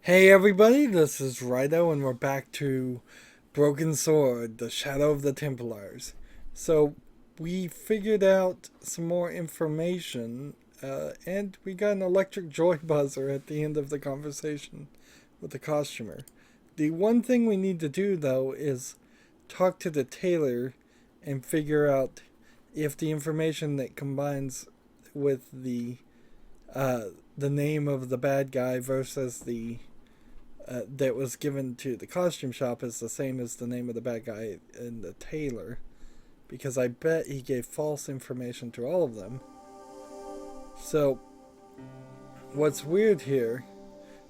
Hey everybody, this is Rydo and we're back to Broken Sword, the Shadow of the Templars. So we figured out some more information and we got an electric joy buzzer at the end of the conversation with the costumer. The one thing we need to do though is talk to the tailor and figure out if the information that combines with the name of the bad guy versus the that was given to the costume shop is the same as the name of the bad guy and the tailor, because I bet he gave false information to all of them. So, what's weird here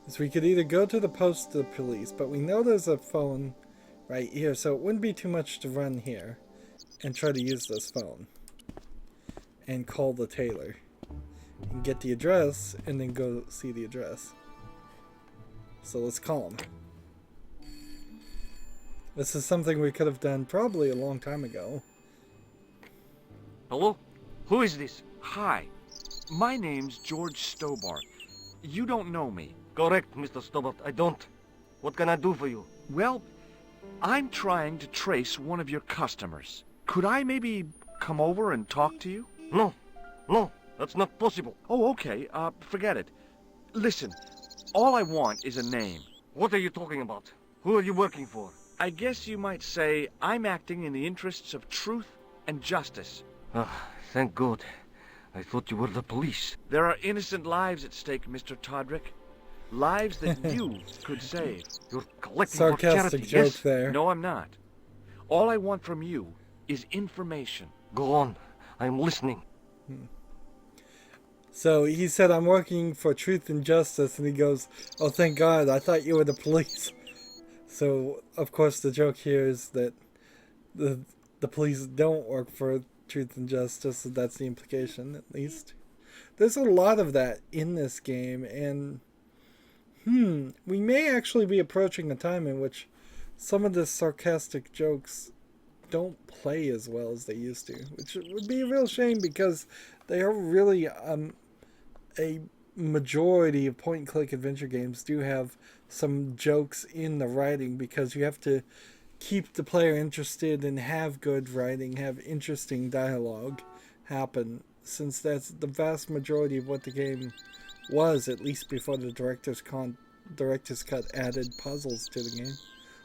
is we could either go to the post to the police, but we know there's a phone right here, so it wouldn't be too much to run here and try to use this phone and call the tailor and get the address and then go see the address. So let's call him. This is something we could have done probably a long time ago. Hello? Who is this? Hi. My name's George Stobbart. You don't know me. Correct, Mr. Stobbart. I don't. What can I do for you? Well, I'm trying to trace one of your customers. Could I maybe come over and talk to you? No. No, that's not possible. Oh, okay. Forget it. Listen, all I want is a name. What are you talking about? Who are you working for? I guess you might say I'm acting in the interests of truth and justice. Ah, thank God. I thought you were the police. There are innocent lives at stake, Mr. Todrick. Lives that you could save. You're collecting for Sarcastic charity, joke yes? there. No, I'm not. All I want from you is information. Go on. I'm listening. So he said, I'm working for truth and justice, and he goes, oh, thank God, I thought you were the police. So, of course, the joke here is that the police don't work for truth and justice, so that's the implication, at least. There's a lot of that in this game, and we may actually be approaching a time in which some of the sarcastic jokes don't play as well as they used to, which would be a real shame because they are really a majority of point-and-click adventure games do have some jokes in the writing, because you have to keep the player interested and have good writing, have interesting dialogue happen, since that's the vast majority of what the game was, at least before the director's cut added puzzles to the game.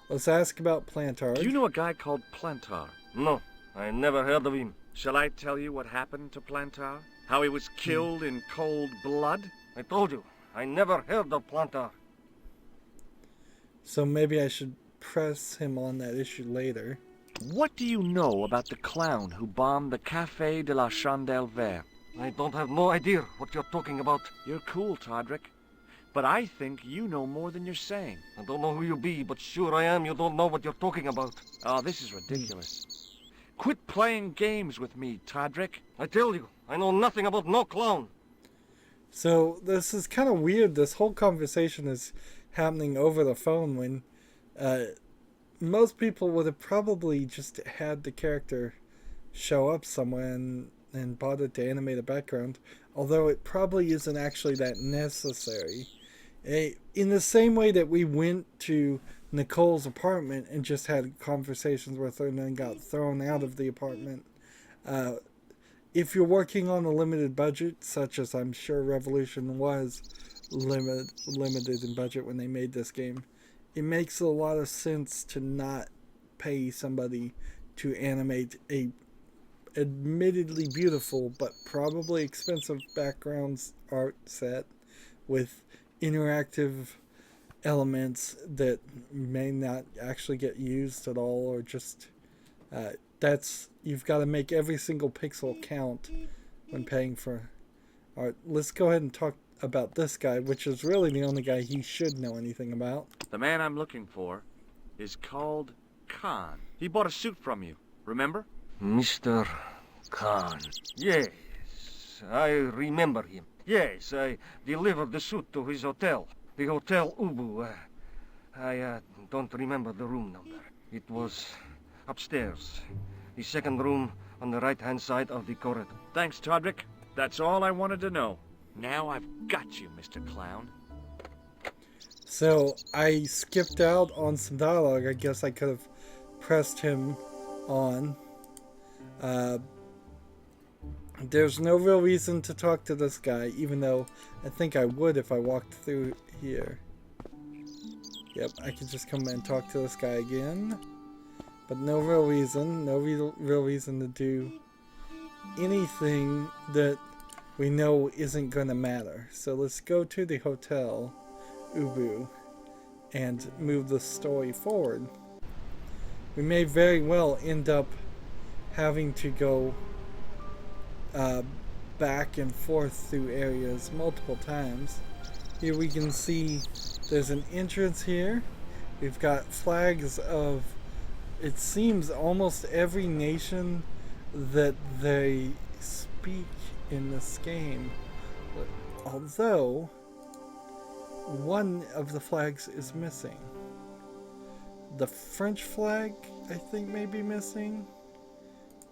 Let's ask about Plantar. Do you know a guy called Plantar? No, I never heard of him. Shall I tell you what happened to Plantar? How he was killed in cold blood? I told you, I never heard of Plantar. So maybe I should press him on that issue later. What do you know about the clown who bombed the Café de la Chandelle Verte? I don't have no idea what you're talking about. You're cool, Todrick. But I think you know more than you're saying. I don't know who you be, but sure I am you don't know what you're talking about. Oh, this is ridiculous. Quit playing games with me, Todrick. I tell you, I know nothing about no clown. So this is kind of weird. This whole conversation is happening over the phone when most people would have probably just had the character show up somewhere and bothered to animate a background, although it probably isn't actually that necessary. In the same way that we went to Nicole's apartment and just had conversations with her and then got thrown out of the apartment. If you're working on a limited budget, such as I'm sure Revolution was limited in budget when they made this game, it makes a lot of sense to not pay somebody to animate a admittedly beautiful but probably expensive backgrounds art set with interactive elements that may not actually get used at all, or just you've got to make every single pixel count when paying for art. Let's go ahead and talk about this guy, which is really the only guy he should know anything about. The man I'm looking for is called Khan. He bought a suit from you, remember? Mr. Khan. Yes, I remember him. Yes, I delivered the suit to his hotel. The Hotel Ubu. I don't remember the room number. It was upstairs. The second room on the right-hand side of the corridor. Thanks, Todrick. That's all I wanted to know. Now I've got you, Mr. Clown. So I skipped out on some dialogue. I guess I could have pressed him on. There's no real reason to talk to this guy, even though I think I would if I walked through here. Yep, I could just come and talk to this guy again. But no real reason. No real reason to do anything that we know isn't going to matter. So let's go to the hotel, Ubu, and move the story forward. We may very well end up having to go back and forth through areas multiple times. Here we can see there's an entrance here. We've got flags of, it seems, almost every nation that they speak in this game. Although one of the flags is missing. The French flag, I think, may be missing.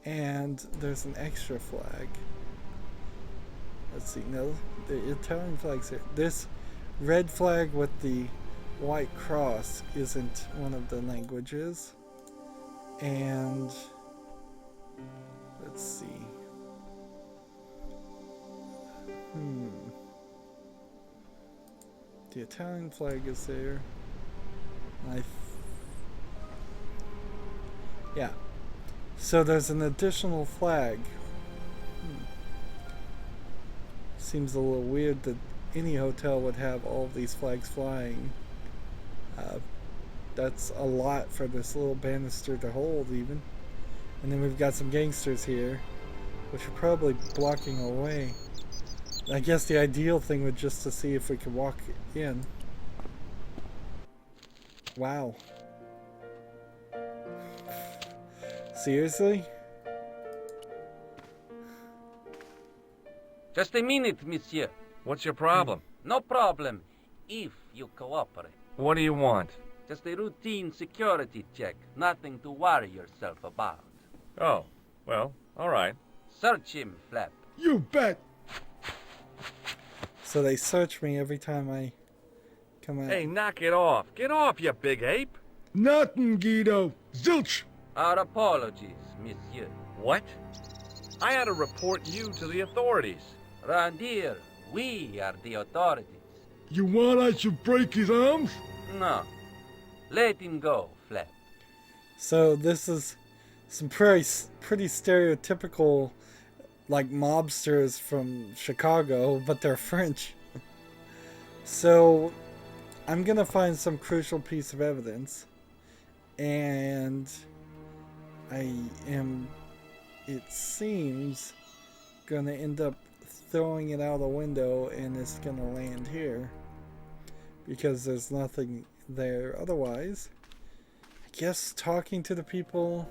And there's an extra flag. Let's see, no, the Italian flag's here. This red flag with the white cross isn't one of the languages. And let's see. The Italian flag is there. Yeah. So there's an additional flag. Seems a little weird that any hotel would have all of these flags flying. That's a lot for this little banister to hold, even. And then we've got some gangsters here, which are probably blocking our way. I guess the ideal thing would just to see if we could walk in. Wow. Seriously? Just a minute, monsieur. What's your problem? No problem, if you cooperate. What do you want? Just a routine security check. Nothing to worry yourself about. Oh, well, all right. Search him, Flap. You bet. So they search me every time I come out. Hey, knock it off. Get off, you big ape. Nothing, Guido. Zilch. Our apologies, monsieur. What? I had to report you to the authorities. Round here, we are the authorities. You want I should break his arms? No. Let him go, Flap. So this is some pretty stereotypical, like, mobsters from Chicago, but they're French. So I'm gonna find some crucial piece of evidence, and I am, it seems, gonna end up throwing it out a window, and it's gonna land here because there's nothing there otherwise. I guess talking to the people,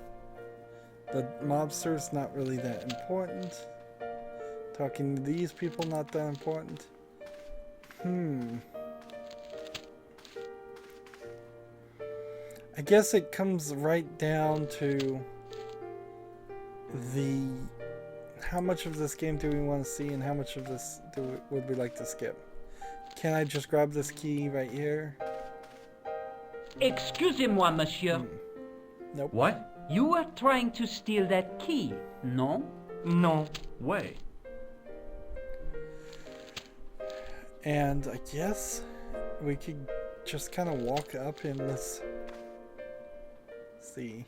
the mobsters, not really that important. Talking to these people, not that important. I guess it comes right down to the how much of this game do we want to see and how much of this would we like to skip. Can I just grab this key right here? Excusez-moi, monsieur. Nope. What? You were trying to steal that key, no? No way. And I guess we could just kind of walk up in this, see,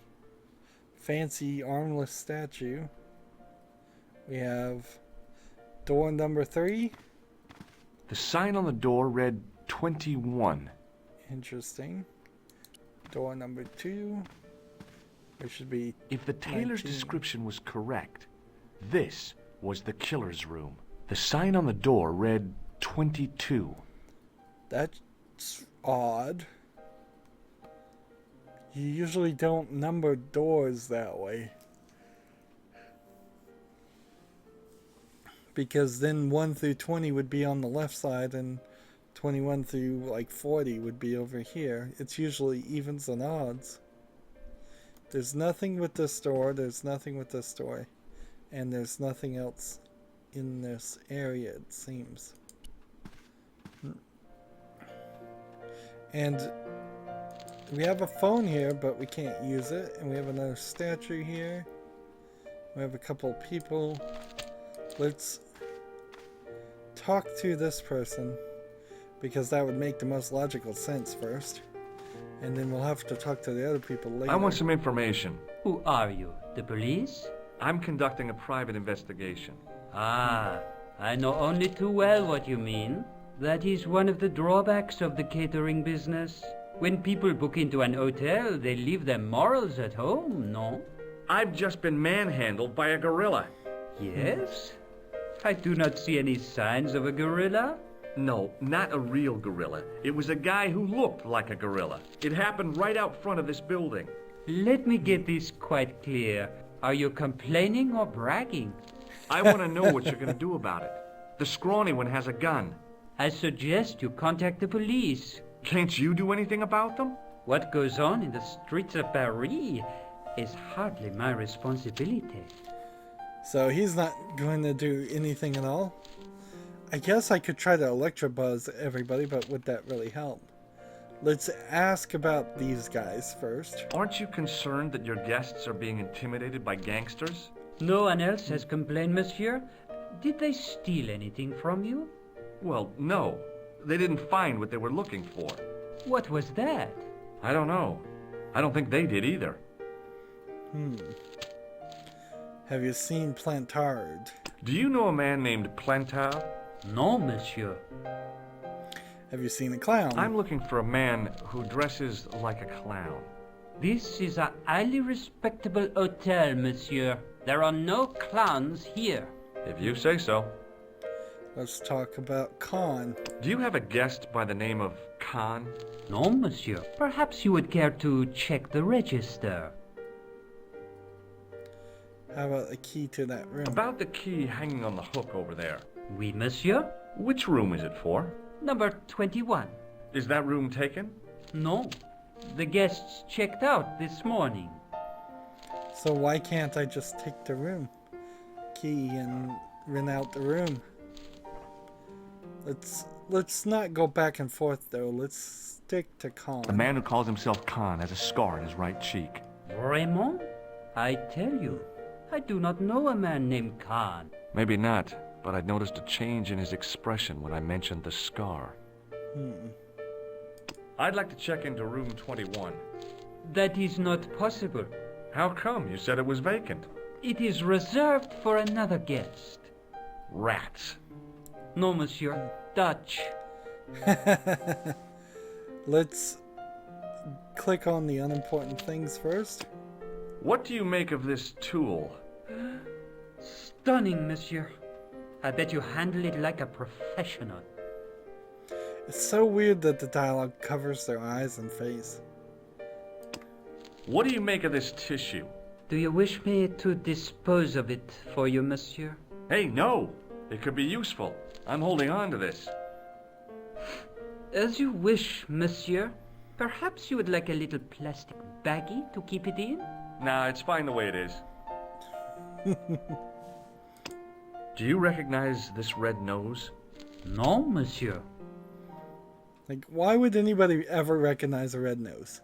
fancy armless statue. We have door number 3. The sign on the door read 21. Interesting. Door number 2. There should be If the tailor's 19. description was correct, this was the killer's room. The sign on the door read 22. That's odd. You usually don't number doors that way. Because then 1 through 20 would be on the left side and 21 through like 40 would be over here. It's usually evens and odds. There's nothing with this door, there's nothing with this door, and there's nothing else in this area, it seems. And we have a phone here, but we can't use it. And we have another statue here. We have a couple of people. Let's talk to this person, because that would make the most logical sense first. And then we'll have to talk to the other people later. I want some information. Who are you? The police? I'm conducting a private investigation. Ah, I know only too well what you mean. That is one of the drawbacks of the catering business. When people book into an hotel, they leave their morals at home, no? I've just been manhandled by a gorilla. Yes? I do not see any signs of a gorilla. No, not a real gorilla. It was a guy who looked like a gorilla. It happened right out front of this building. Let me get this quite clear. Are you complaining or bragging? I want to know what you're going to do about it. The scrawny one has a gun. I suggest you contact the police. Can't you do anything about them? What goes on in the streets of Paris is hardly my responsibility. So he's not going to do anything at all? I guess I could try to electrobuzz everybody, but would that really help? Let's ask about these guys first. Aren't you concerned that your guests are being intimidated by gangsters? No one else has complained, monsieur? Did they steal anything from you? Well, no. They didn't find what they were looking for. What was that? I don't know. I don't think they did either. Have you seen Plantard? Do you know a man named Plantard? No, monsieur. Have you seen a clown? I'm looking for a man who dresses like a clown. This is a highly respectable hotel, monsieur. There are no clowns here. If you say so. Let's talk about Khan. Do you have a guest by the name of Khan? No, monsieur. Perhaps you would care to check the register. How about a key to that room? About the key hanging on the hook over there. Oui, monsieur. Which room is it for? Number 21. Is that room taken? No. The guests checked out this morning. So why can't I just take the room key and rent out the room? Let's not go back and forth though. Let's stick to Khan. The man who calls himself Khan has a scar on his right cheek. Vraiment? I tell you, I do not know a man named Khan. Maybe not, but I'd noticed a change in his expression when I mentioned the scar. I'd like to check into room 21. That is not possible. How come? You said it was vacant. It is reserved for another guest. Rats. No, monsieur. Dutch. Let's click on the unimportant things first. What do you make of this tool? Stunning, monsieur. I bet you handle it like a professional. It's so weird that the dialogue covers their eyes and face. What do you make of this tissue? Do you wish me to dispose of it for you, monsieur? Hey, no! It could be useful. I'm holding on to this. As you wish, monsieur. Perhaps you would like a little plastic baggie to keep it in? Nah, it's fine the way it is. Do you recognize this red nose? No, monsieur. Like, why would anybody ever recognize a red nose?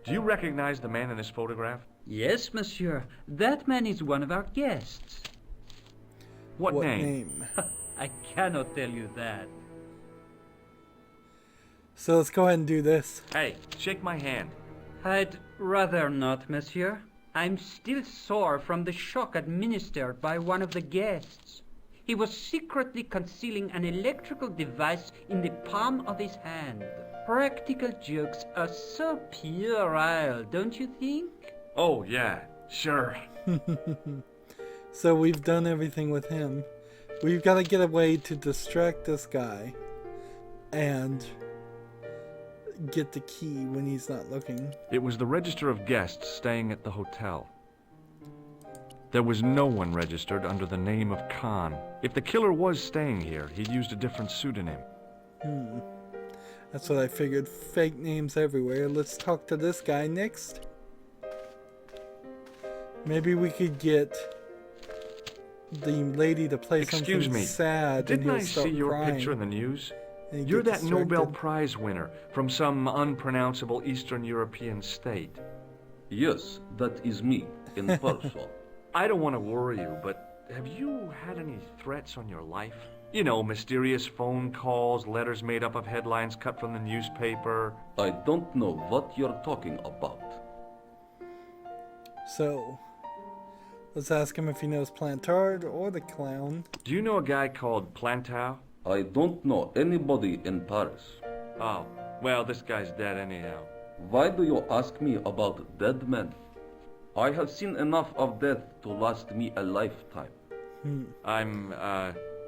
Do you recognize the man in this photograph? Yes, monsieur. That man is one of our guests. What name? I cannot tell you that. So let's go ahead and do this. Hey, shake my hand. I'd rather not, monsieur. I'm still sore from the shock administered by one of the guests. He was secretly concealing an electrical device in the palm of his hand. Practical jokes are so puerile, don't you think? Oh, yeah, sure. So we've done everything with him. We've got to get a way to distract this guy and get the key when he's not looking. It was the register of guests staying at the hotel. There was no one registered under the name of Khan. If the killer was staying here, he'd used a different pseudonym. That's what I figured. Fake names everywhere. Let's talk to this guy next. Maybe we could get the lady to play Excuse something me, sad didn't and I he'll start see your crying. picture in the news? And you You're get that Nobel distracted. Prize winner from some unpronounceable Eastern European state. Yes, that is me, in person. I don't want to worry you, but have you had any threats on your life? You know, mysterious phone calls, letters made up of headlines cut from the newspaper. I don't know what you're talking about. So, let's ask him if he knows Plantard or the clown. Do you know a guy called Plantow? I don't know anybody in Paris. Oh, well, this guy's dead anyhow. Why do you ask me about dead men? I have seen enough of death to last me a lifetime. I'm,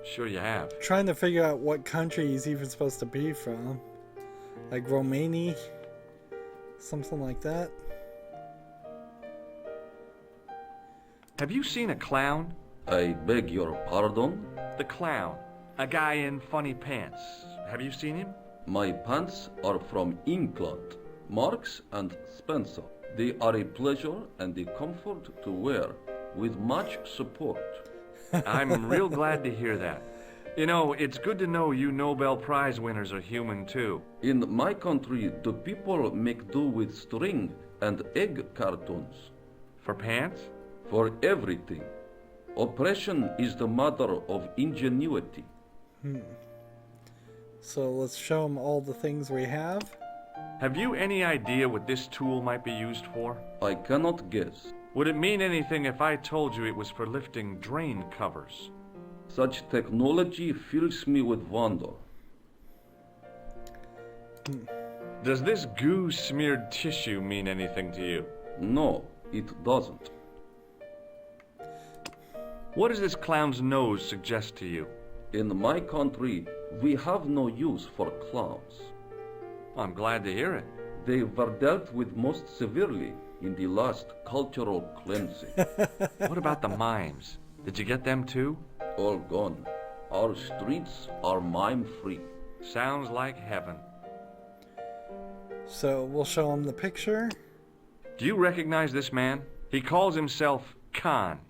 sure you have. Trying to figure out what country he's even supposed to be from. Like Romania? Something like that. Have you seen a clown? I beg your pardon? The clown. A guy in funny pants. Have you seen him? My pants are from England, Marks and Spencer. They are a pleasure and a comfort to wear, with much support. I'm real glad to hear that. You know, it's good to know you Nobel Prize winners are human too. In my country, the people make do with string and egg cartoons. For pants? For everything. Oppression is the mother of ingenuity. So let's show him all the things we have. Have you any idea what this tool might be used for? I cannot guess. Would it mean anything if I told you it was for lifting drain covers? Such technology fills me with wonder. Does this goo-smeared tissue mean anything to you? No, it doesn't. What does this clown's nose suggest to you? In my country, we have no use for clowns. I'm glad to hear it. They were dealt with most severely in the last cultural cleansing. What about the mimes? Did you get them too? All gone. Our streets are mime-free. Sounds like heaven. So we'll show him the picture. Do you recognize this man? He calls himself Khan.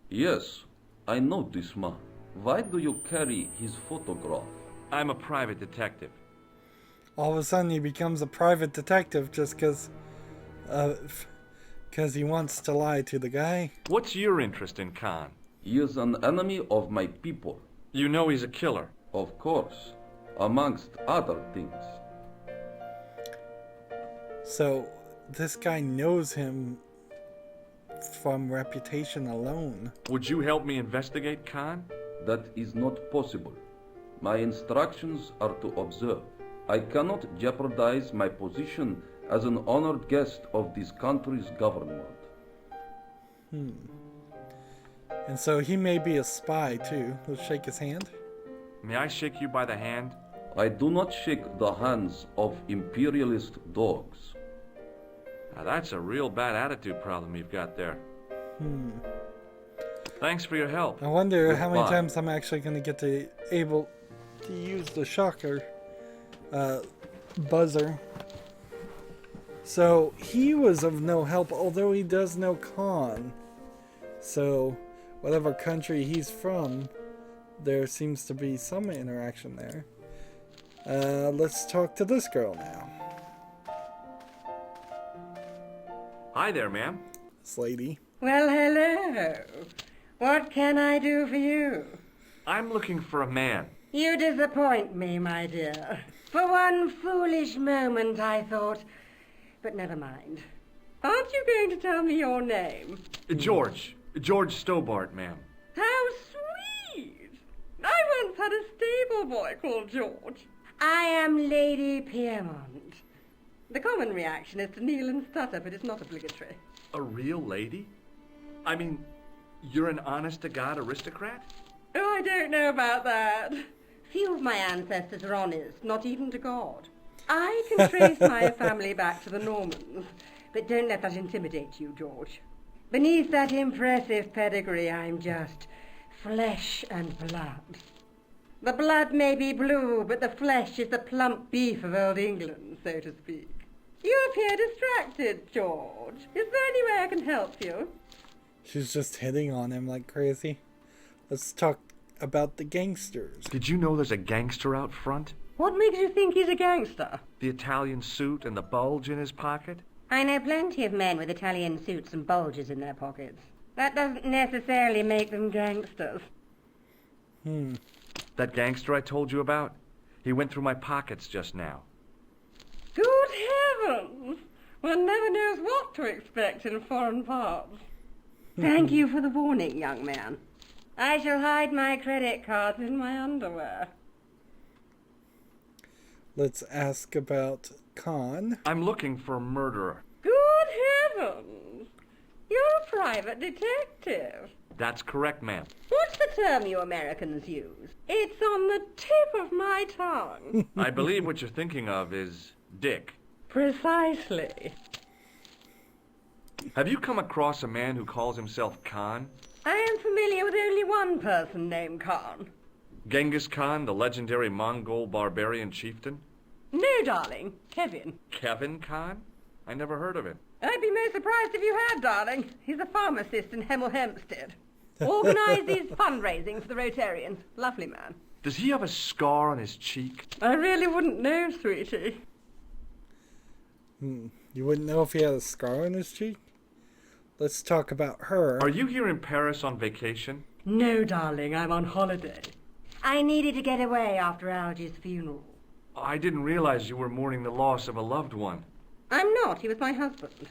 Yes, I know this man. Why do you carry his photograph? I'm a private detective. All of a sudden he becomes a private detective just because he wants to lie to the guy. What's your interest in Khan? He is an enemy of my people. You know he's a killer. Of course, amongst other things. So this guy knows him from reputation alone. Would you help me investigate Khan? That is not possible. My instructions are to observe. I cannot jeopardize my position as an honored guest of this country's government. And so he may be a spy too. Let's shake his hand. May I shake you by the hand? I do not shake the hands of imperialist dogs. Now that's a real bad attitude problem you've got there. Thanks for your help. I wonder how many Goodbye. times I'm actually going to get to able to use the shocker buzzer. So he was of no help, although he does know Khan. So whatever country he's from, there seems to be some interaction there. Let's talk to this girl now. Hi there, ma'am. This lady. Well, hello. What can I do for you? I'm looking for a man. You disappoint me, my dear. For one foolish moment I thought... But never mind. Aren't you going to tell me your name? George Stobbart, ma'am. How sweet! I once had a stable boy called George. I am Lady Piermont. The common reaction is to kneel and stutter, but it's not obligatory. A real lady? I mean, you're an honest-to-God aristocrat? Oh, I don't know about that. Few of my ancestors are honest, not even to God. I can trace my family back to the Normans, but don't let that intimidate you, George. Beneath that impressive pedigree, I'm just flesh and blood. The blood may be blue, but the flesh is the plump beef of old England, so to speak. You appear distracted, George. Is there any way I can help you? She's just hitting on him like crazy. Let's talk about the gangsters. Did you know there's a gangster out front? What makes you think he's a gangster? The Italian suit and the bulge in his pocket? I know plenty of men with Italian suits and bulges in their pockets. That doesn't necessarily make them gangsters. That gangster I told you about? He went through my pockets just now. Good heavens! One never knows what to expect in foreign parts. Thank you for the warning, young man. I shall hide my credit cards in my underwear. Let's ask about Khan. I'm looking for a murderer. Good heavens! You're a private detective. That's correct, ma'am. What's the term you Americans use? It's on the tip of my tongue. I believe what you're thinking of is Dick. Precisely. Have you come across a man who calls himself Khan? I am familiar with only one person named Khan. Genghis Khan, the legendary Mongol barbarian chieftain? No, darling. Kevin. Kevin Khan? I never heard of him. I'd be most surprised if you had, darling. He's a pharmacist in Hemel Hempstead. Organises fundraising for the Rotarians. Lovely man. Does he have a scar on his cheek? I really wouldn't know, sweetie. You wouldn't know if he had a scar on his cheek? Let's talk about her. Are you here in Paris on vacation? No, darling, I'm on holiday. I needed to get away after Algy's funeral. I didn't realize you were mourning the loss of a loved one. I'm not. He was my husband.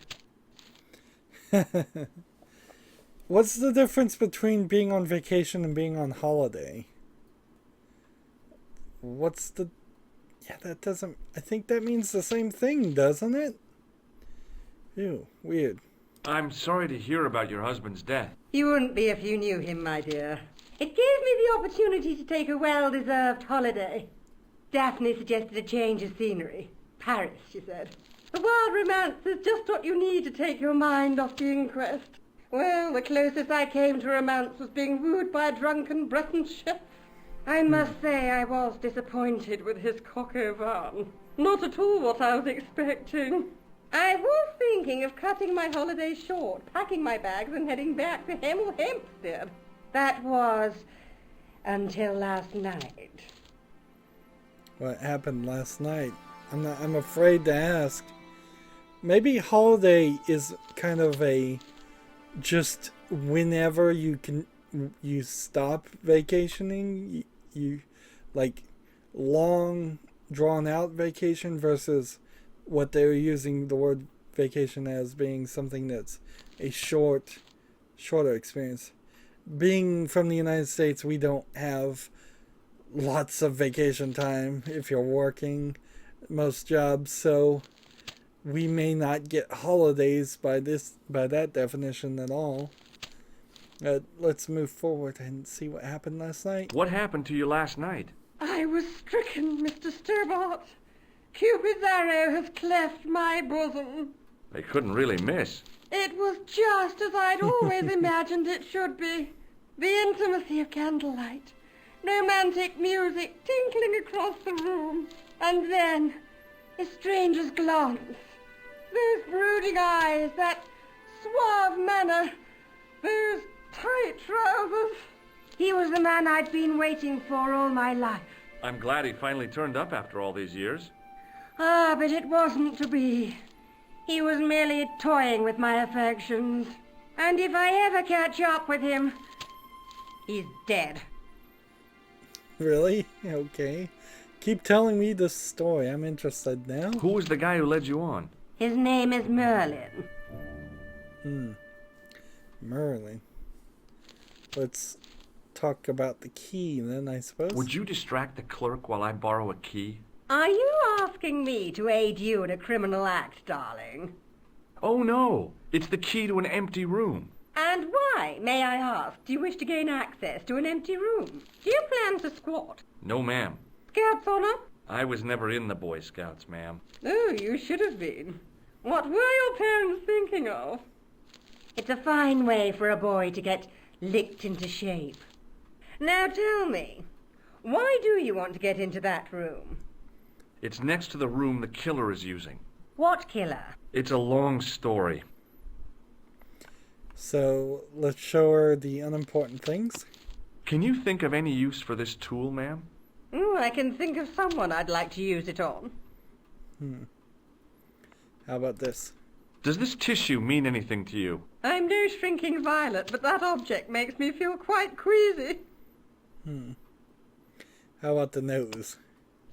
What's the difference between being on vacation and being on holiday? What's the... Yeah, that doesn't... I think that means the same thing, doesn't it? Ew, weird. I'm sorry to hear about your husband's death. You wouldn't be if you knew him, my dear. It gave me the opportunity to take a well-deserved holiday. Daphne suggested a change of scenery. Paris, she said. The wild romance is just what you need to take your mind off the inquest. Well, the closest I came to romance was being wooed by a drunken Breton chef. I must say I was disappointed with his coq au vin. Not at all what I was expecting. I was thinking of cutting my holiday short, packing my bags and heading back to Hemel Hempstead. That was until last night. What happened last night? I'm afraid to ask. Maybe holiday is kind of a just whenever you stop vacationing, you like long drawn out vacation versus what they were using the word vacation as being something that's a shorter experience. Being from the United States, we don't have lots of vacation time if you're working most jobs, so we may not get holidays by that definition at all. Let's move forward and see what happened last night. What happened to you last night? I was stricken, Mr. Stobbart. Cupid's arrow has cleft my bosom. They couldn't really miss. It was just as I'd always imagined it should be. The intimacy of candlelight, romantic music tinkling across the room, and then a stranger's glance. Those brooding eyes, that suave manner, those tight trousers. He was the man I'd been waiting for all my life. I'm glad he finally turned up after all these years. Ah, but it wasn't to be. He was merely toying with my affections. And if I ever catch up with him, he's dead. Really? Okay. Keep telling me the story. I'm interested now. Who was the guy who led you on? His name is Merlin. Merlin. Let's talk about the key then, I suppose. Would you distract the clerk while I borrow a key? Are you asking me to aid you in a criminal act, darling? Oh, no. It's the key to an empty room. And why, may I ask, do you wish to gain access to an empty room? Do you plan to squat? No, ma'am. Scouts honor? I was never in the Boy Scouts, ma'am. Oh, you should have been. What were your parents thinking of? It's a fine way for a boy to get licked into shape. Now tell me, why do you want to get into that room? It's next to the room the killer is using. What killer? It's a long story. So, let's show her the unimportant things. Can you think of any use for this tool, ma'am? I can think of someone I'd like to use it on. How about this? Does this tissue mean anything to you? I'm no shrinking violet, but that object makes me feel quite queasy. How about the nose?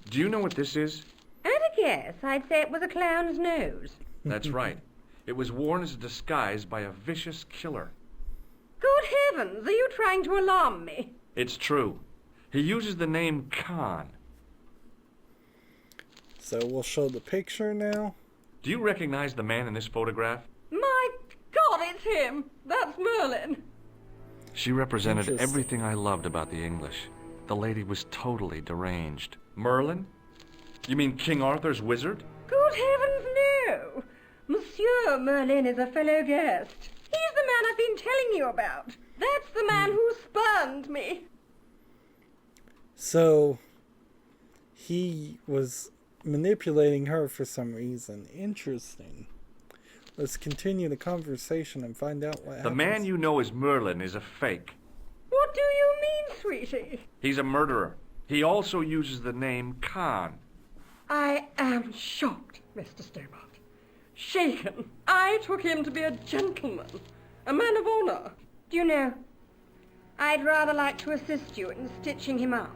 Do you know what this is? At a guess, I'd say it was a clown's nose. That's right. It was worn as a disguise by a vicious killer. Good heavens, are you trying to alarm me? It's true. He uses the name Khan. So we'll show the picture now. Do you recognize the man in this photograph? My God, it's him! That's Merlin! She represented Interesting. everything I loved about the English. The lady was totally deranged. Merlin? You mean King Arthur's wizard? Good heavens, no! Monsieur Merlin is a fellow guest. He's the man I've been telling you about. That's the man who spurned me. So he was manipulating her for some reason. Interesting. Let's continue the conversation and find out what happens. The man you know as Merlin is a fake. What do you mean, sweetie? He's a murderer. He also uses the name Khan. I am shocked, Mr. Stobbart. Shaken. I took him to be a gentleman, a man of honor. Do you know, I'd rather like to assist you in stitching him up.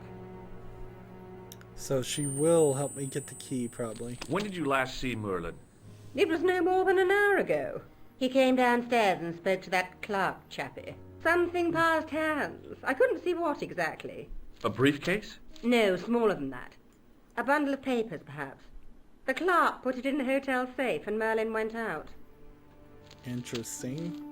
So she will help me get the key, probably. When did you last see Merlin? It was no more than an hour ago. He came downstairs and spoke to that clerk chappie. Something passed hands. I couldn't see what exactly. A briefcase? No, smaller than that. A bundle of papers, perhaps. The clerk put it in the hotel safe and Merlin went out. Interesting.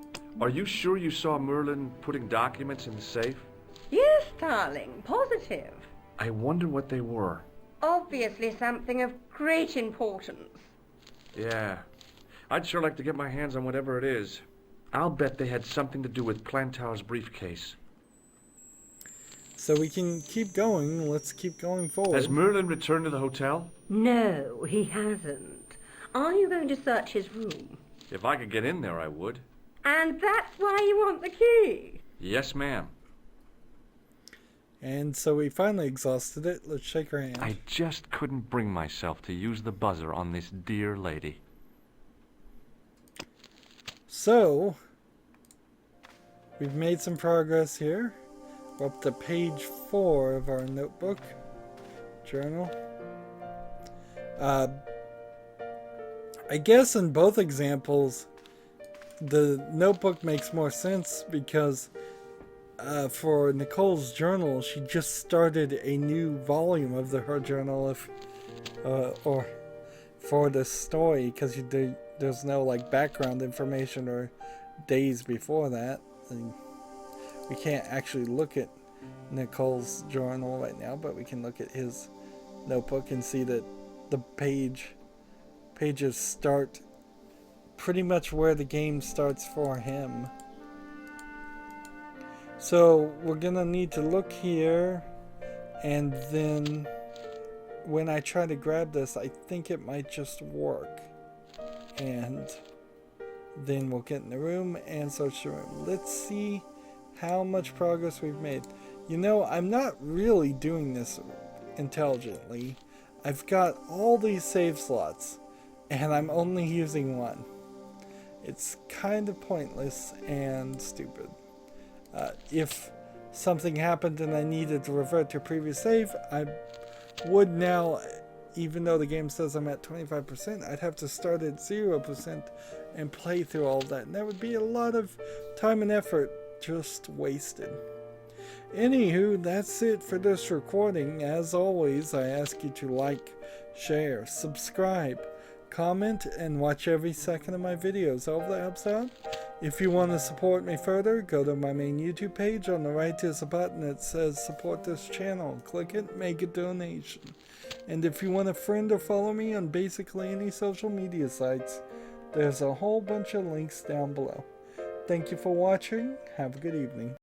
Are you sure you saw Merlin putting documents in the safe? Yes, darling, positive. I wonder what they were. Obviously something of great importance. Yeah. I'd sure like to get my hands on whatever it is. I'll bet they had something to do with Plantow's briefcase. So we can keep going. Let's keep going forward. Has Merlin returned to the hotel? No, he hasn't. Are you going to search his room? If I could get in there, I would. And that's why you want the key? Yes, ma'am. And so we finally exhausted it. Let's shake her hand. I just couldn't bring myself to use the buzzer on this dear lady. So, we've made some progress here. We're up to page 4 of our notebook. Journal. I guess in both examples, the notebook makes more sense because for Nicole's journal, she just started a new volume of her journal, or for the story, because there's no like background information or days before that. And we can't actually look at Nicole's journal right now, but we can look at his notebook and see that the pages start pretty much where the game starts for him. So we're gonna need to look here, and then when I try to grab this, I think it might just work, and then we'll get in the room and search the room. Let's see how much progress we've made. You know, I'm not really doing this intelligently. I've got all these save slots and I'm only using one. It's kind of pointless and stupid. If something happened and I needed to revert to a previous save, I would now, even though the game says I'm at 25%, I'd have to start at 0% and play through all of that. And that would be a lot of time and effort just wasted. Anywho, that's it for this recording. As always, I ask you to like, share, subscribe, comment, and watch every second of my videos. All that helps out. If you want to support me further, go to my main YouTube page. On the right there's a button that says support this channel. Click it, make a donation. And if you want to friend or follow me on basically any social media sites, there's a whole bunch of links down below. Thank you for watching. Have a good evening.